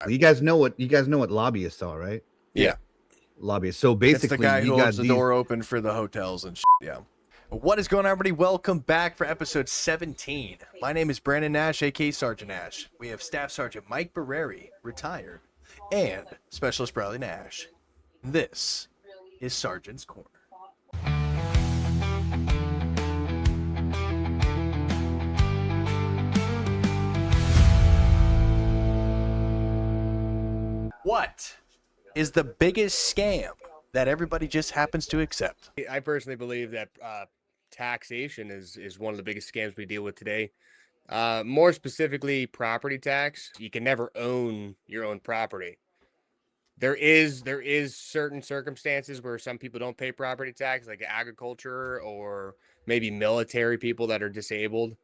You guys know what lobbyists are, right? Yeah. Lobbyists. So It's the basically, guy you who got holds the these. door open for the hotels and shit. Yeah. What is going on, everybody? Welcome back for episode 17. My name is Brandon Nash, aka Sergeant Nash. We have Staff Sergeant Mike Burari, retired, and Specialist Bradley Nash. This is Sergeant's Corner. What is the biggest scam that everybody just happens to accept? I personally believe that taxation is one of the biggest scams we deal with today. More specifically, property tax. You can never own your own property. There is certain circumstances where some people don't pay property tax, like agriculture or maybe military people that are disabled.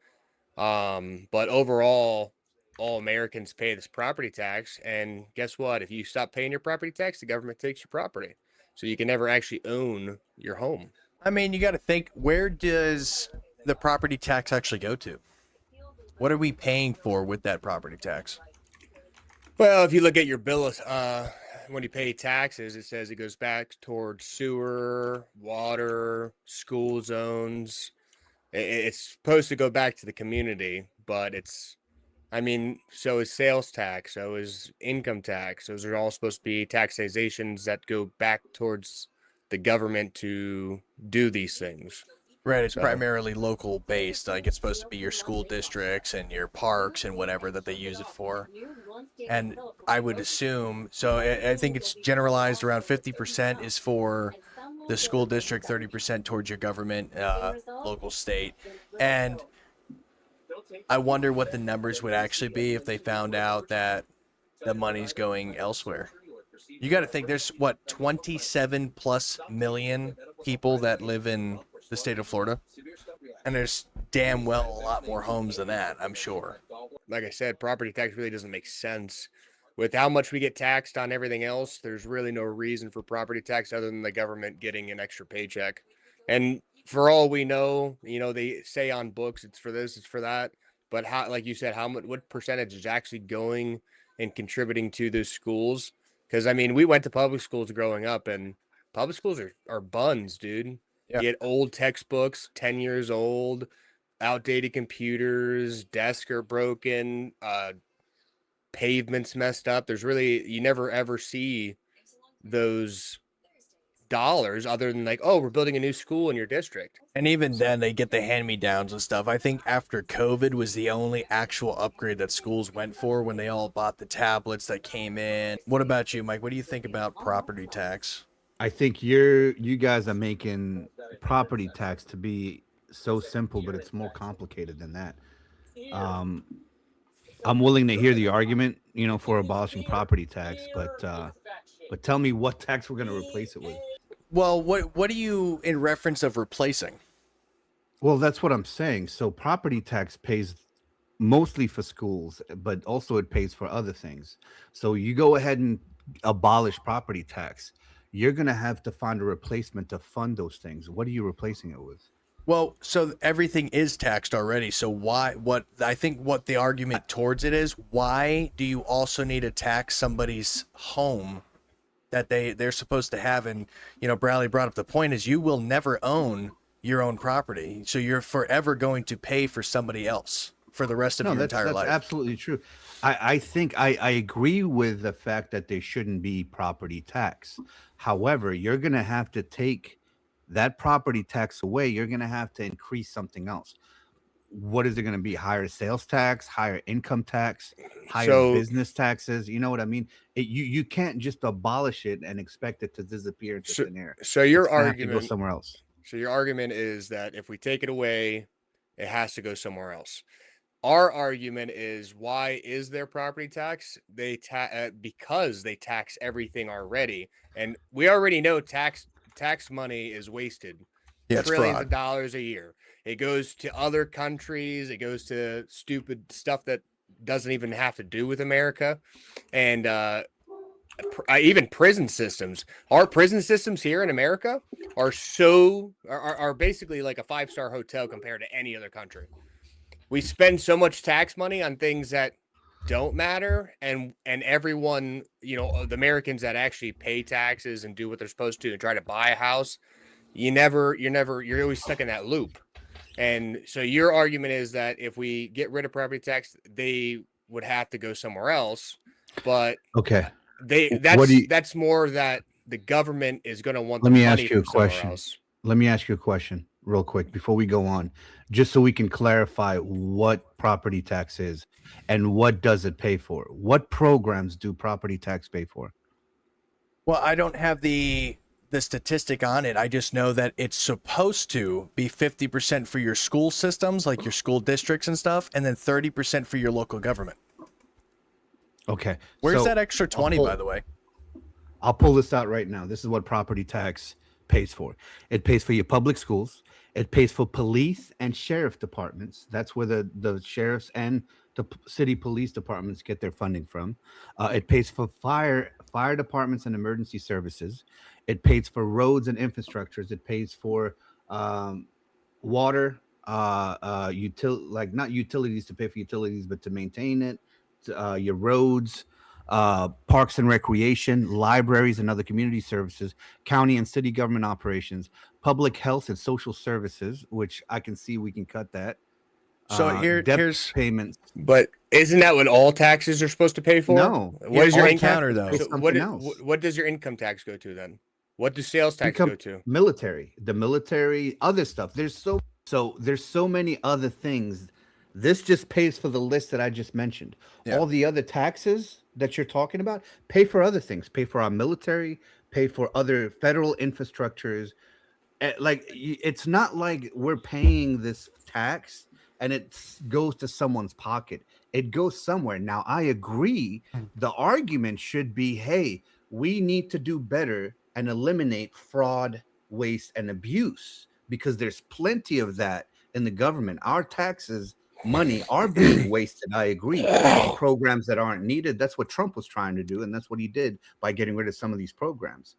But overall, all Americans pay this property tax. And guess what? If you stop paying your property tax, the government takes your property. So you can never actually own your home. I mean, you got to think, where does the property tax actually go to? What are we paying for with that property tax? Well, if you look at your bill, when you pay taxes, it says it goes back towards sewer, water, school zones. It's supposed to go back to the community, but so is sales tax, so is income tax. Those are all supposed to be taxations that go back towards the government to do these things. Right, it's So- primarily local based. Like, it's supposed to be your school districts and your parks and whatever that they use it for. And I would assume, so I think it's generalized around 50% is for the school district, 30% towards your government, local, state. And I wonder what the numbers would actually be if they found out that the money's going elsewhere. You got to think, there's what, 27 plus million people that live in the state of Florida, and there's damn well a lot more homes than that, I'm sure. Like I said, property tax really doesn't make sense. With how much we get taxed on everything else, there's really no reason for property tax other than the government getting an extra paycheck. And for all we know, they say on books it's for this, it's for that. But how, like you said, what percentage is actually going and contributing to those schools? Because we went to public schools growing up, and public schools are buns, dude. Yeah. You get old textbooks, 10 years old, outdated computers, desks are broken, pavements messed up. You never ever see those dollars other than like, oh, we're building a new school in your district. And even then, they get the hand-me-downs and stuff. I think after COVID was the only actual upgrade that schools went for when they all bought the tablets that came in. What about you, Mike? What do you think about property tax? I think you guys are making property tax to be so simple, but it's more complicated than that. I'm willing to hear the argument, for abolishing property tax, but tell me what tax we're going to replace it with. Well, what do you in reference of replacing? Well, that's what I'm saying. So property tax pays mostly for schools, but also it pays for other things. So you go ahead and abolish property tax, you're going to have to find a replacement to fund those things. What are you replacing it with? Well, so everything is taxed already. So what the argument towards it is, why do you also need to tax somebody's home that they're supposed to have? And, Bradley brought up the point is, you will never own your own property. So you're forever going to pay for somebody else for the rest of your entire life. That's absolutely true. I think I agree with the fact that there shouldn't be property tax. However, you're going to have to take that property tax away. You're going to have to increase something else. What is it going to be? Higher sales tax, higher income tax, higher business taxes. You know what I mean? You can't just abolish it and expect it to disappear into thin air. So your It's gonna have to argument go somewhere else. So your argument is that if we take it away, it has to go somewhere else. Our argument is, why is there property tax? Because they tax everything already, and we already know tax money is wasted. Yeah, it's Trillions fraud. of dollars a year. It goes to other countries. It goes to stupid stuff that doesn't even have to do with America, and even prison systems. Our prison systems here in America are basically like a 5-star hotel compared to any other country. We spend so much tax money on things that don't matter, and everyone, the Americans that actually pay taxes and do what they're supposed to and try to buy a house, you're always stuck in that loop. And so your argument is that if we get rid of property tax, they would have to go somewhere else, but Okay. that's more that the government is going to want the Let me money ask you a from somewhere question. else. Let me ask you a question real quick before we go on, just so we can clarify what property tax is and what does it pay for. What programs do property tax pay for? Well, I don't have the statistic on it. I just know that it's supposed to be 50% for your school systems, like your school districts and stuff, and then 30% for your local government. Okay. Where's so that extra 20, by the way? I'll pull this out right now. This is what property tax pays for. It pays for your public schools. It pays for police and sheriff departments. That's where the sheriffs and the city police departments get their funding from. It pays for fire departments and emergency services. It pays for roads and infrastructures. It pays for water, like not utilities to pay for utilities, but to maintain it. Your roads, parks and recreation, libraries and other community services, county and city government operations, public health and social services, which I can see we can cut that. So here's payments. But isn't that what all taxes are supposed to pay for? No. What is your on income counter though? So what does your income tax go to then? What does sales tax go to? Military, the military, other stuff. There's so many other things. This just pays for the list that I just mentioned. Yeah. All the other taxes that you're talking about pay for other things. Pay for our military, pay for other federal infrastructures. Like it's not like we're paying this tax and it goes to someone's pocket. It goes somewhere. Now, I agree. The argument should be, hey, we need to do better and eliminate fraud, waste, and abuse because there's plenty of that in the government. Our taxes money are being wasted. I agree. Programs that aren't needed. That's what Trump was trying to do. And that's what he did by getting rid of some of these programs.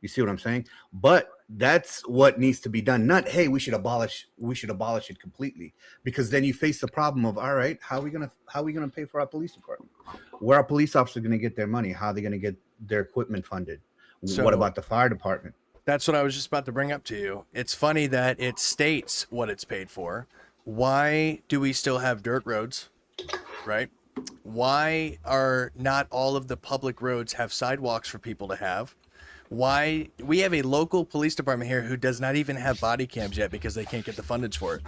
You see what I'm saying? But that's what needs to be done. Not, hey, we should abolish it completely, because then you face the problem of, all right, how are we gonna pay for our police department? Where are police officers gonna get their money? How are they gonna get their equipment funded? So, what about the fire department? That's what I was just about to bring up to you. It's funny that it states what it's paid for. Why do we still have dirt roads, right? Why are not all of the public roads have sidewalks for people to have? Why we have a local police department here who does not even have body cams yet because they can't get the fundage for it.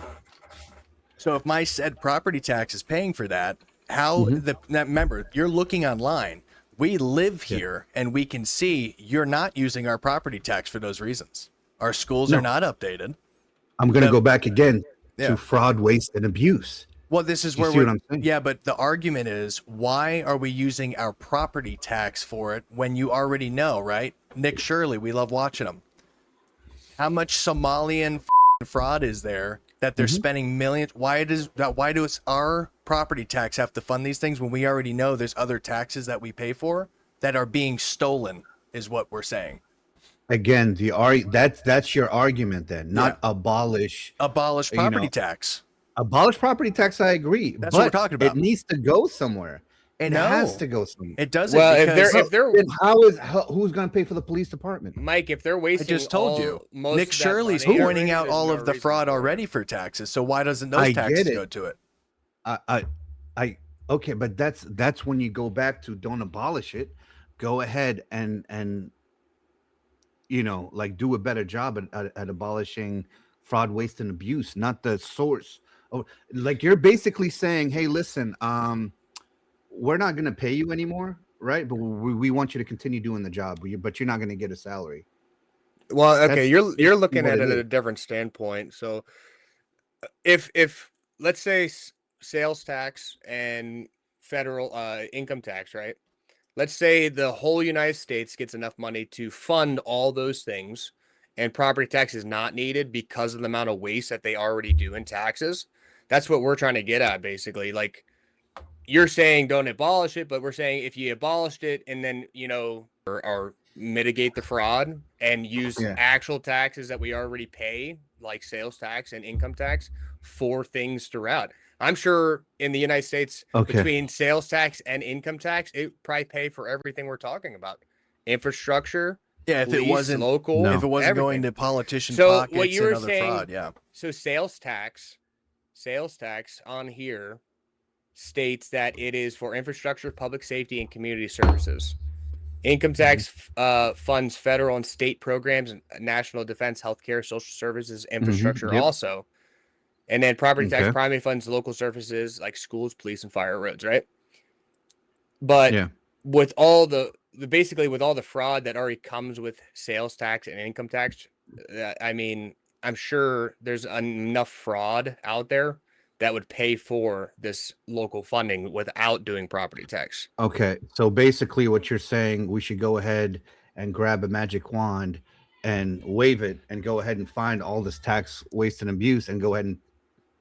So if my said property tax is paying for that, how remember, you're looking online. We live here and we can see you're not using our property tax for those reasons. Our schools are not updated. I'm going to go back again to fraud, waste, and abuse. Well, this is where what I'm saying? Yeah, but the argument is, why are we using our property tax for it when you already know, right? Nick Shirley, we love watching them. How much Somalian fraud is there that they're spending millions? Why does our property tax have to fund these things when we already know there's other taxes that we pay for that are being stolen? Is what we're saying. Again, that's your argument then, not abolish property tax. Abolish property tax, I agree. That's what we're talking about. It needs to go somewhere. It has to go somewhere. It doesn't. Well, if they're who's going to pay for the police department? Mike, if they're wasting, I just told you. Nick Shirley's money, pointing out all of the fraud already for taxes. So why doesn't those taxes go to it? Okay, but that's when you go back to don't abolish it. Go ahead and like do a better job at abolishing fraud, waste, and abuse, not the source. Oh, like you're basically saying, hey, listen, we're not going to pay you anymore, right? But we want you to continue doing the job, but you're not going to get a salary. Well, okay, you're looking at it at a different standpoint. So if let's say sales tax and federal income tax, right? Let's say the whole United States gets enough money to fund all those things, and property tax is not needed because of the amount of waste that they already do in taxes. That's what we're trying to get at, basically. Like, you're saying don't abolish it, but we're saying if you abolished it and then, or mitigate the fraud and use actual taxes that we already pay, like sales tax and income tax, for things throughout. I'm sure in the United States, Okay. between sales tax and income tax, it would probably pay for everything we're talking about. Infrastructure, Yeah, if it police, wasn't local, No. if it wasn't going everything. to politician So what pockets you and were other saying, fraud, yeah. so sales tax on here states that it is for infrastructure, public safety, and community services. Income tax funds federal and state programs, and national defense, healthcare, social services, infrastructure Yep. also. And then property tax Okay. primarily funds local services like schools, police, and fire roads, right? But Yeah. with all basically with all the fraud that already comes with sales tax and income tax, I mean, I'm sure there's enough fraud out there that would pay for this local funding without doing property tax. Okay. So basically, what you're saying, we should go ahead and grab a magic wand and wave it and go ahead and find all this tax, waste, and abuse and go ahead and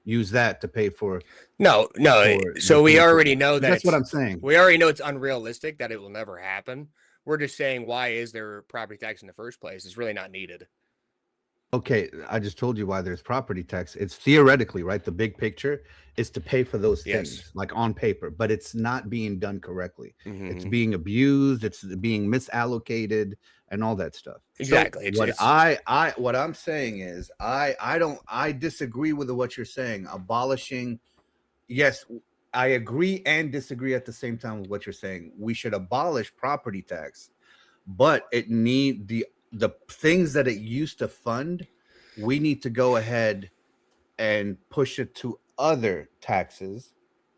use that to pay for. No. For So the we police already department. know that That's what I'm saying. we already know it's unrealistic that it will never happen. We're just saying, why is there property tax in the first place? It's really not needed. Okay, I just told you why there's property tax. It's theoretically, right? The big picture is to pay for those Yes. things, like on paper, but it's not being done correctly. It's Mhm. being abused, it's being misallocated, and all that stuff. Exactly. What what I'm saying is I disagree with what you're saying. Abolishing, yes, I agree and disagree at the same time with what you're saying. We should abolish property tax, but it need the things that it used to fund, we need to go ahead and push it to other taxes,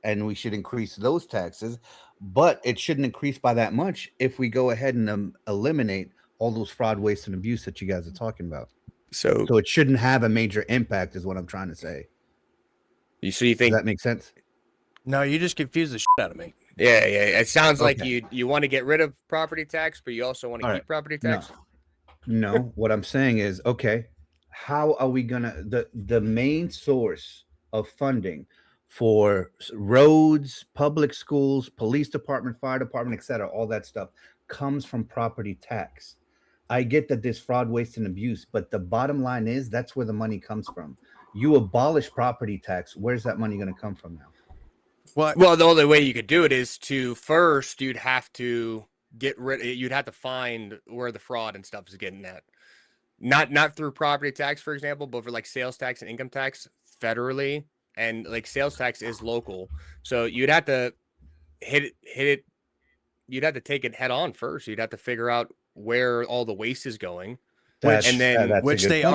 and we should increase those taxes, but it shouldn't increase by that much if we go ahead and eliminate all those fraud, waste, and abuse that you guys are talking about. So So it shouldn't have a major impact, is what I'm trying to say. you Does think? that make sense? No, you just confused the shit out of me. Yeah. It sounds like Okay. you want to get rid of property tax, but you also want to All keep right. property No. tax. No, what I'm saying is, okay, how are we gonna the main source of funding for roads, public schools, police department, fire department, etc., all that stuff comes from property tax. I get that there's fraud, waste, and abuse, but the bottom line is that's where the money comes from. You abolish property tax, where's that money going to come from now? Well, the only way you could do it is to first you'd have to get rid. You'd have to find where the fraud and stuff is getting at. Not through property tax, for example, but for like sales tax and income tax federally, and like sales tax is local, so you'd have to hit it. You'd have to take it head on first. You'd have to figure out where all the waste is going, Which- and then that's a Which good they point.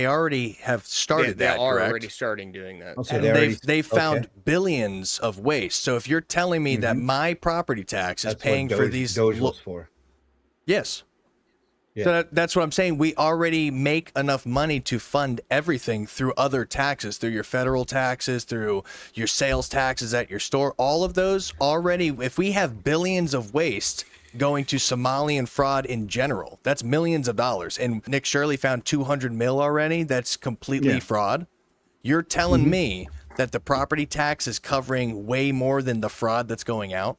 already have started they that, are correct? already starting doing that. Okay, And they already- they've found okay. billions of waste. So if you're telling me that my property tax is That's paying what for Doge, these, Doge was for. yes. Yeah. So that's what I'm saying. We already make enough money to fund everything through other taxes, through your federal taxes, through your sales taxes at your store. All of those already, if we have billions of waste going to Somalian fraud in general, that's millions of dollars. And Nick Shirley found 200 mil already. That's completely Yeah. fraud. You're telling me that the property tax is covering way more than the fraud that's going out?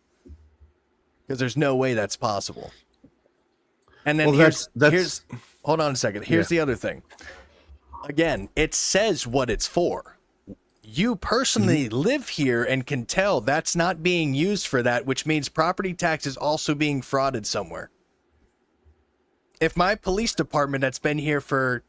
Because there's no way that's possible. And then Well, here's hold on a second. Here's the other thing. Again, it says what it's for. You personally live here and can tell that's not being used for that, which means property tax is also being frauded somewhere. If my police department that's been here for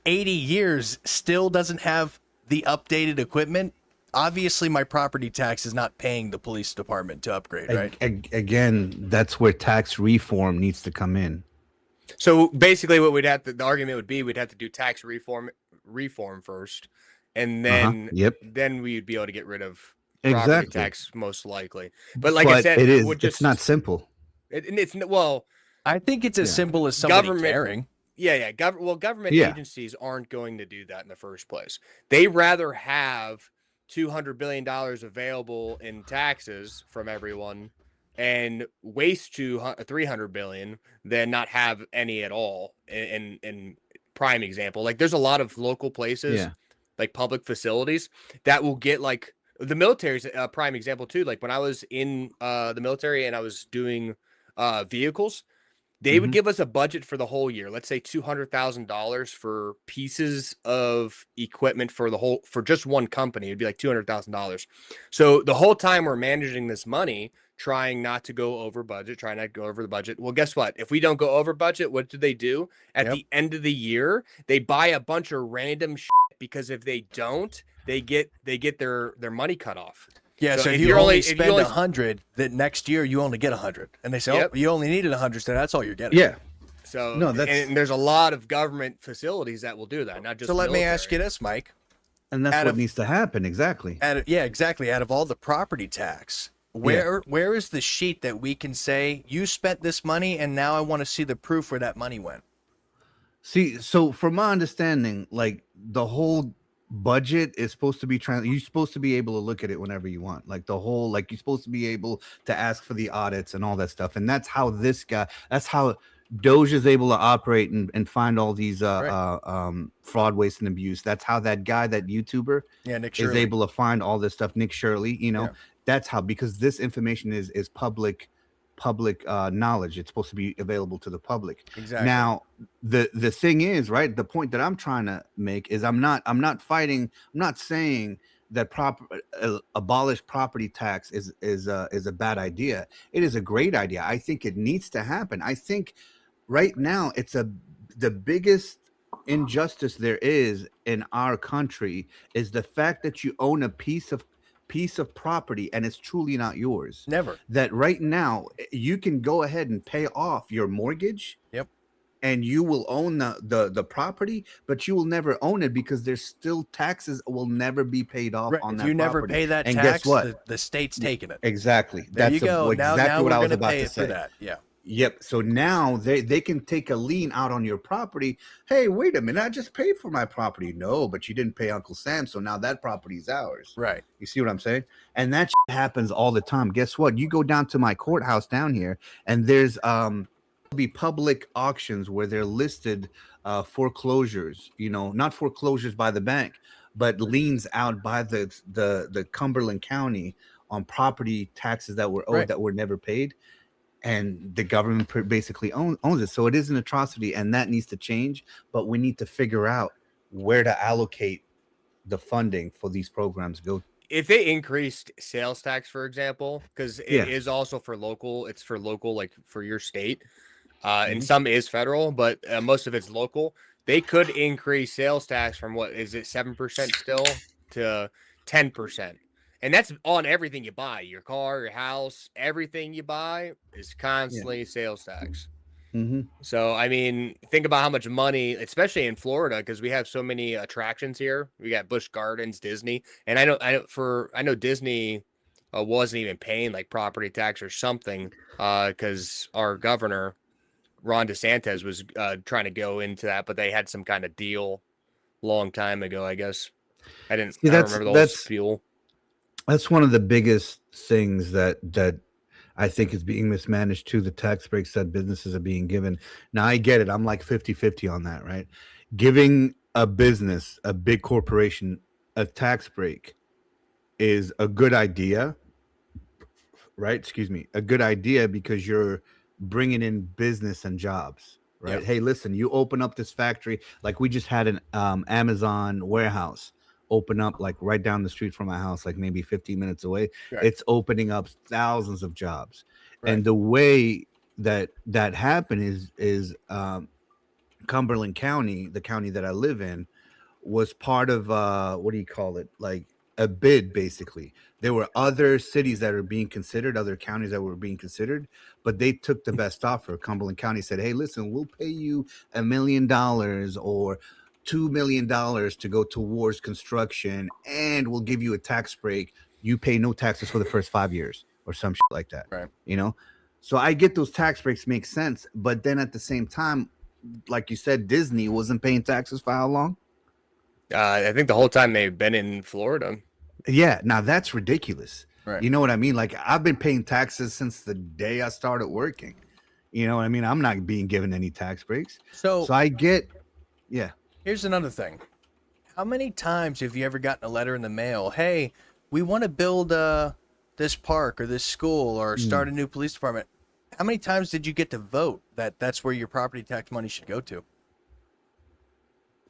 80 years still doesn't have the updated equipment, obviously my property tax is not paying the police department to upgrade, right? Again, that's where tax reform needs to come in. So basically, what the argument would be, we'd have to do tax reform first, and then then we'd be able to get rid of property tax most likely. But like I said, it's not simple. I think it's as simple as somebody caring. Government agencies aren't going to do that in the first place. They rather have $200 billion available in taxes from everyone and waste to $300 billion than not have any at all. In prime example, like there's a lot of local places, like public facilities that will get like the military's a prime example too. Like when I was in the military and I was doing vehicles, They would give us a budget for the whole year. Let's say $200,000 for pieces of equipment for just one company. It'd be like $200,000. So the whole time we're managing this money, trying not to go over budget, trying not to go over the budget. Well, guess what? If we don't go over budget, what do they do? At the end of the year, they buy a bunch of random shit, because if they don't, they get their money cut off. Yeah, so if you only spend 100, that next year you only get 100, and they say, "Oh, you only needed 100, so that's all you're getting." Yeah. So and there's a lot of government facilities that will do that, not just. So let military. me ask you this, Mike. And that's what needs to happen. Exactly. Exactly. Out of all the property tax, where is the sheet that we can say you spent this money, and now I want to see the proof where that money went? See, so from my understanding, like the whole budget is supposed to be you're supposed to be able to look at it whenever you want, like the whole, like you're supposed to be able to ask for the audits and all that stuff. And that's how that's how Doge is able to operate and find all these fraud, waste, and abuse. That's how that guy, that YouTuber, Nick is able to find all this stuff. Nick Shirley, that's how, because this information is public knowledge. It's supposed to be available to the public. Exactly. Now, the thing is, right, the point that I'm trying to make is I'm not saying that abolish property tax is a bad idea. It is a great idea. I think it needs to happen. I think right now the biggest injustice there is in our country is the fact that you own a piece of property and it's truly not yours. Never. That right now you can go ahead and pay off your mortgage. Yep. And you will own the property, but you will never own it because there's still taxes will never be paid off on that. If you never property. pay that and tax, guess what? The state's taking it. Exactly. There you go. Exactly now what I was gonna about pay to it say. For that. Yeah. Yep. So now they can take a lien out on your property. Hey, wait a minute. I just paid for my property. No, but you didn't pay Uncle Sam. So now that property is ours. Right. You see what I'm saying? And that happens all the time. Guess what? You go down to my courthouse down here and there's be public auctions where they're listed foreclosures, not foreclosures by the bank, but liens out by the Cumberland County on property taxes that were owed that were never paid. And the government basically owns it. So it is an atrocity, and that needs to change. But we need to figure out where to allocate the funding for these programs. If they increased sales tax, for example, because it is also for local, it's for local, like for your state, and some is federal, but most of it's local. They could increase sales tax from 7% still to 10%. And that's on everything you buy, your car, your house, everything you buy is constantly sales tax. So, I mean, think about how much money, especially in Florida, because we have so many attractions here. We got Busch Gardens, Disney, and I know Disney wasn't even paying like property tax or something because our governor Ron DeSantis was trying to go into that, but they had some kind of deal long time ago, I guess. I don't remember the whole spiel. That's one of the biggest things that I think is being mismanaged too. The tax breaks that businesses are being given. Now I get it. I'm like 50-50 on that, right? Giving a business, a big corporation, a tax break is a good idea, right? Excuse me. A good idea because you're bringing in business and jobs, right? Hey, listen, you open up this factory. Like we just had an Amazon warehouse open up like right down the street from my house, like maybe 15 minutes away. It's opening up thousands of jobs. And the way that happened is Cumberland County, the county that I live in, was part of what do you call it, like a bid. Basically there were other cities that are being considered, other counties that were being considered, but they took the best offer. Cumberland County said, hey, listen, we'll pay you $1 million or $2 million to go towards construction, and we'll give you a tax break. You pay no taxes for the first 5 years or some shit like that. Right. So I get those tax breaks make sense. But then at the same time, like you said, Disney wasn't paying taxes for how long? I think the whole time they've been in Florida. Yeah. Now that's ridiculous. Right. You know what I mean? Like I've been paying taxes since the day I started working. You know what I mean? I'm not being given any tax breaks. So I get, Here's another thing. How many times have you ever gotten a letter in the mail? Hey, we want to build this park or this school or start a new police department. How many times did you get to vote that that's where your property tax money should go to?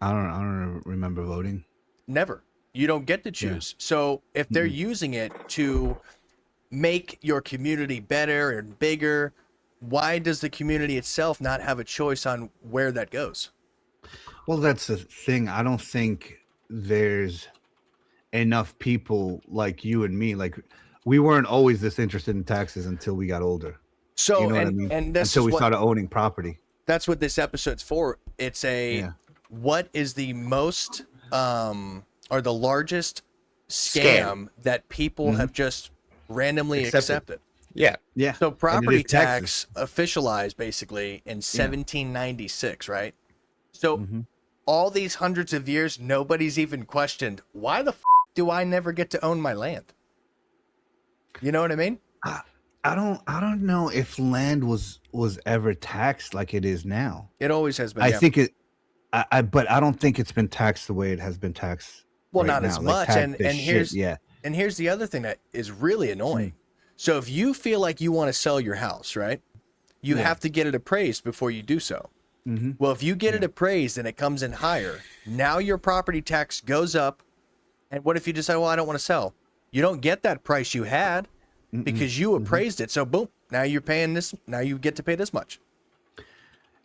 I don't remember voting. Never. You don't get to choose. So if they're using it to make your community better and bigger, why does the community itself not have a choice on where that goes? Well, that's the thing. I don't think there's enough people like you and me. Like, we weren't always this interested in taxes until we got older. So, You know what I mean? and this Until is we what, started owning property. that's what this episode's for. It's a what is the most or the largest scam that people have just randomly accepted. Yeah. Yeah. So property is Texas. tax officialized basically in 1796, right? So all these hundreds of years, nobody's even questioned, why the do I never get to own my land? You know what I mean? I don't know if land was ever taxed like it is now. It always has been. I think it, but I don't think it's been taxed the way it has been taxed. Well, right not now. as Like, much. tax And the here's shit, and here's the other thing that is really annoying. So if you feel like you want to sell your house, right? You have to get it appraised before you do so. Well, if you get it appraised and it comes in higher, now your property tax goes up. And what if you decide, well, I don't want to sell? You don't get that price you had because you appraised it. So boom, now you're paying this. Now you get to pay this much.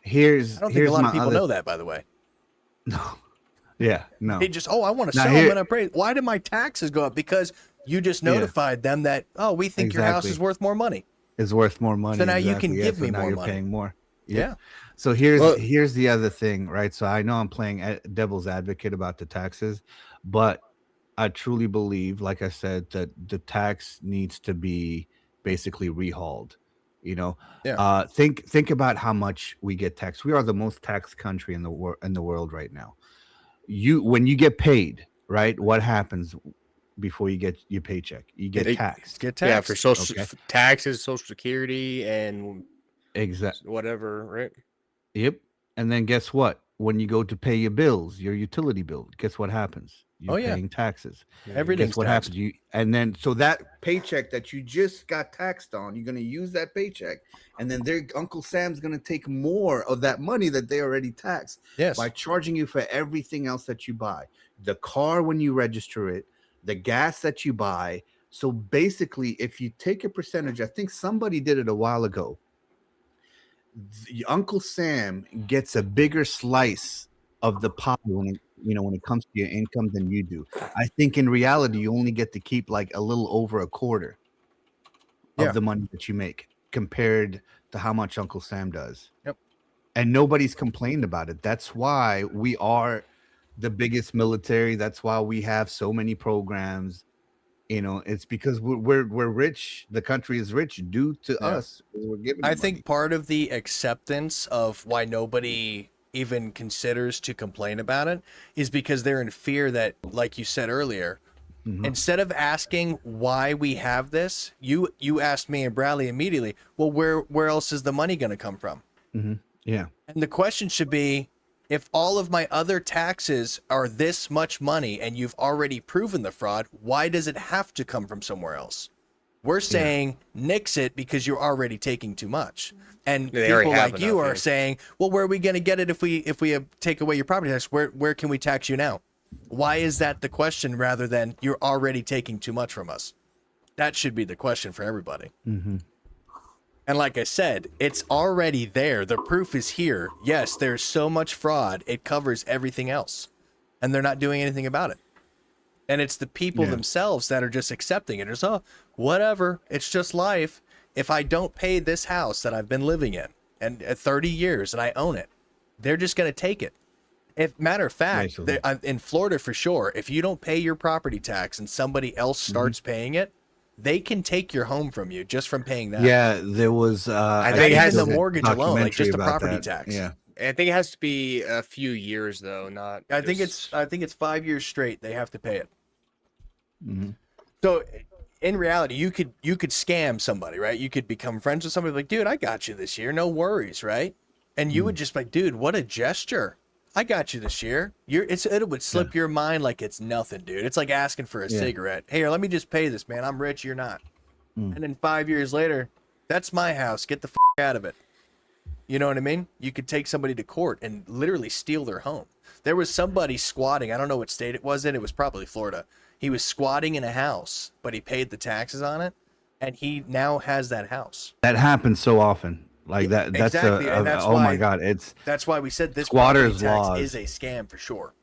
I don't think a lot of people know that, by the way. No. Yeah, no. They just, I want to Now sell. here- I'm going to appraise. Why did my taxes go up? Because you just notified them that, we think your house Exactly. is worth more money. It's worth more money. So now you can give so me now more you're money. paying more. Yeah. So here's the other thing, right? So I know I'm playing devil's advocate about the taxes, but I truly believe, like I said, that the tax needs to be basically rehauled. You know, think about how much we get taxed. We are the most taxed country in the world right now. When you get paid, right? What happens before you get your paycheck? You get taxed. Yeah, for social taxes, Social Security, and Exactly. whatever, right? Yep. And then guess what? When you go to pay your bills, your utility bill, guess what happens? You're paying taxes. Everything's Guess what taxed. happens? So that paycheck that you just got taxed on, you're going to use that paycheck, and then Uncle Sam's going to take more of that money that they already taxed by charging you for everything else that you buy. The car when you register it, the gas that you buy. So basically, if you take a percentage, I think somebody did it a while ago. Uncle Sam gets a bigger slice of the pie when it comes to your income than you do. I think in reality, you only get to keep like a little over a quarter of the money that you make compared to how much Uncle Sam does. Yep. And nobody's complained about it. That's why we are the biggest military. That's why we have so many programs. You know, it's because we're rich. The country is rich due to us. We're giving. I think part of the acceptance of why nobody even considers to complain about it is because they're in fear that, like you said earlier, instead of asking why we have this, you asked me and Bradley immediately, well, where else is the money going to come from? Yeah. And the question should be, if all of my other taxes are this much money and you've already proven the fraud, why does it have to come from somewhere else? We're saying nix it because you're already taking too much. And people like you are saying, well, where are we going to get it if we take away your property tax? Where can we tax you now? Why is that the question rather than you're already taking too much from us? That should be the question for everybody. And like I said, it's already there. The proof is here. Yes, there's so much fraud. It covers everything else. And they're not doing anything about it. And it's the people themselves that are just accepting it. It's, whatever. It's just life. If I don't pay this house that I've been living in and 30 years and I own it, they're just going to take it. Matter of fact, in Florida for sure, if you don't pay your property tax and somebody else starts paying it, they can take your home from you just from paying that. Yeah, there was. I think it has the mortgage alone, like just the property tax. Yeah, I think it has to be a few years though, not. I think it's 5 years straight. They have to pay it. So, in reality, you could scam somebody, right? You could become friends with somebody like, dude, I got you this year, no worries, right? And you would just be like, dude, what a gesture. I got you this year. It would slip your mind like it's nothing, dude. It's like asking for a cigarette. Hey, let me just pay this, man. I'm rich. You're not. And then 5 years later, that's my house. Get the out of it. You know what I mean? You could take somebody to court and literally steal their home. There was somebody squatting. I don't know what state it was in. It was probably Florida. He was squatting in a house, but he paid the taxes on it, and he now has that house. That happens so often. Like that. That's exactly, and that's oh why, my God. That's why we said this squatters' property tax laws is a scam for sure.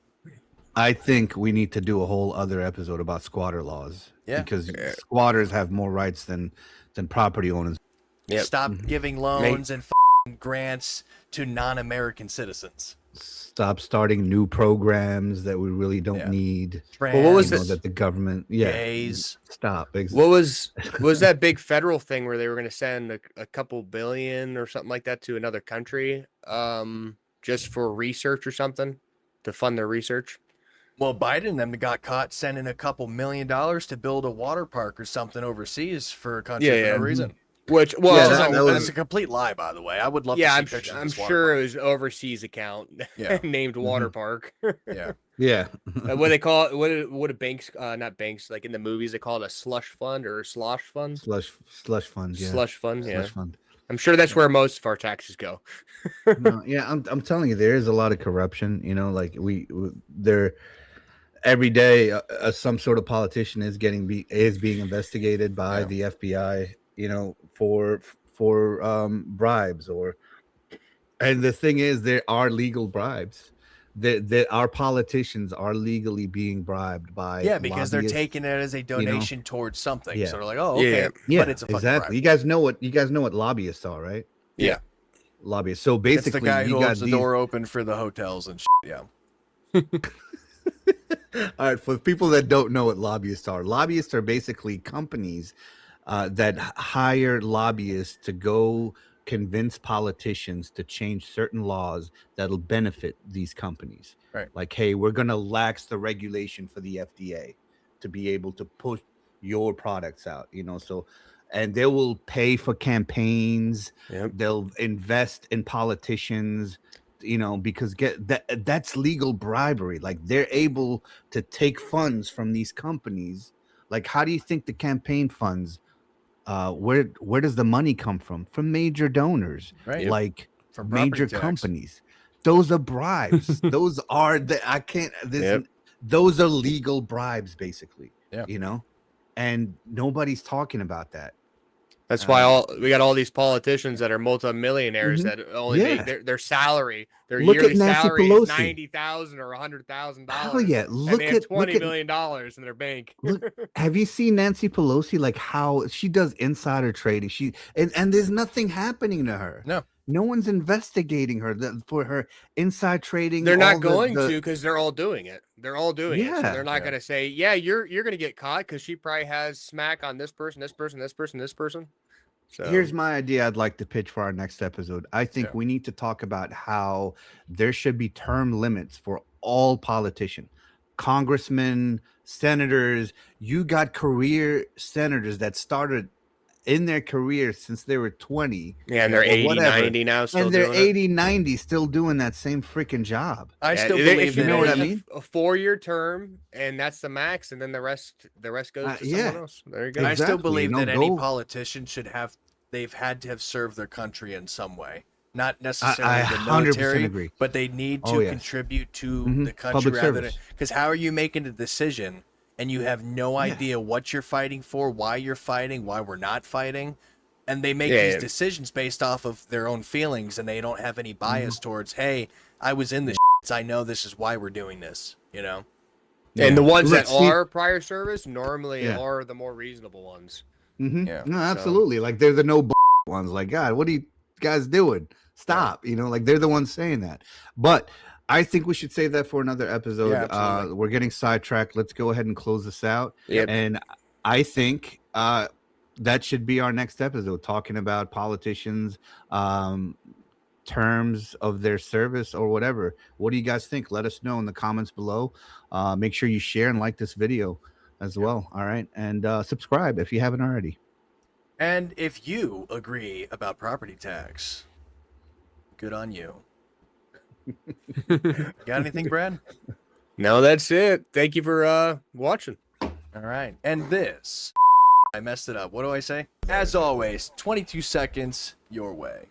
I think we need to do a whole other episode about squatter laws. Yeah. Because squatters have more rights than property owners. Yep. Stop giving loans and grants to non-American citizens. Stop starting new programs that we really don't need. Well, what was that the government? Gays. Stop. What was that big federal thing where they were going to send a couple billion or something like that to another country, just for research or something to fund their research? Well, Biden and them got caught sending a couple $1 million to build a water park or something overseas for a country for no reason. Which, that's a complete lie, by the way. I would love to see pictures of this water sure park. it was overseas account named Water Park. Yeah. What they call it? What do banks? Not banks. Like in the movies, they call it a slush fund or a slosh fund. Slush fund. Yeah. Slush fund. Yeah. Slush fund. I'm sure that's where most of our taxes go. No, yeah, I'm telling you, there is a lot of corruption. You know, like there every day, some sort of politician is being investigated by the FBI. You know, for bribes and the thing is, there are legal bribes. That our politicians are legally being bribed by because they're taking it as a donation towards something. So they're like, oh, okay, but it's a fucking bribe. You guys know what lobbyists are, right? Yeah, lobbyists. So basically, it's the guy who holds the door open for the hotels and shit. Yeah. All right, for people that don't know what lobbyists are basically companies that hire lobbyists to go convince politicians to change certain laws that'll benefit these companies. Right. Like, hey, we're going to lax the regulation for the FDA to be able to push your products out, you know, so, and they will pay for campaigns. Yep. They'll invest in politicians, you know, because that's legal bribery. Like, they're able to take funds from these companies. Like, how do you think the campaign funds, where does the money come from? From major donors, right? Like from major companies. Those are bribes. Those are those are legal bribes, basically. Yeah. You know, and nobody's talking about that. That's why we got all these politicians that are multimillionaires that only make their salary, their yearly salary is $90,000 or $100,000. Oh yeah, look at $20 million in their bank. Look, have you seen Nancy Pelosi? Like how she does insider trading? And there's nothing happening to her. No one's investigating her for her inside trading. They're not going to because they're all doing it. They're all doing it. So they're not going to say, yeah, you're going to get caught because she probably has smack on this person, this person, this person, this person. So here's my idea I'd like to pitch for our next episode. I think we need to talk about how there should be term limits for all politicians, congressmen, senators. You got career senators that started in their career since they were 20. Yeah, and they're 80, 90 now. And they're 80, 90 still doing that same freaking job. I still believe you know what I mean? A 4-year term, and that's the max, and then the rest goes to someone else. There you go. I still believe that any politician they've had to have served their country in some way. Not necessarily the military, agree. But they need to contribute to the country rather than, because how are you making a decision and you have no idea what you're fighting for, why you're fighting, why we're not fighting, and they make these decisions based off of their own feelings, and they don't have any bias towards, hey, I was in the shits, I know this is why we're doing this, you know? And the ones that are prior service normally are the more reasonable ones. Yeah. No, absolutely. Like they're the no ones. Like, God, what are you guys doing? Stop. You know, like they're the ones saying that. But I think we should save that for another episode. Yeah, we're getting sidetracked. Let's go ahead and close this out. Yep. And I think that should be our next episode, talking about politicians, terms of their service or whatever. What do you guys think? Let us know in the comments below. Make sure you share and like this video as well. All right. And subscribe if you haven't already. And if you agree about property tax, good on you. Got anything, Brad? No, that's it. Thank you for watching. All right. And this, I messed it up. What do I say? As always, 22 seconds. your way.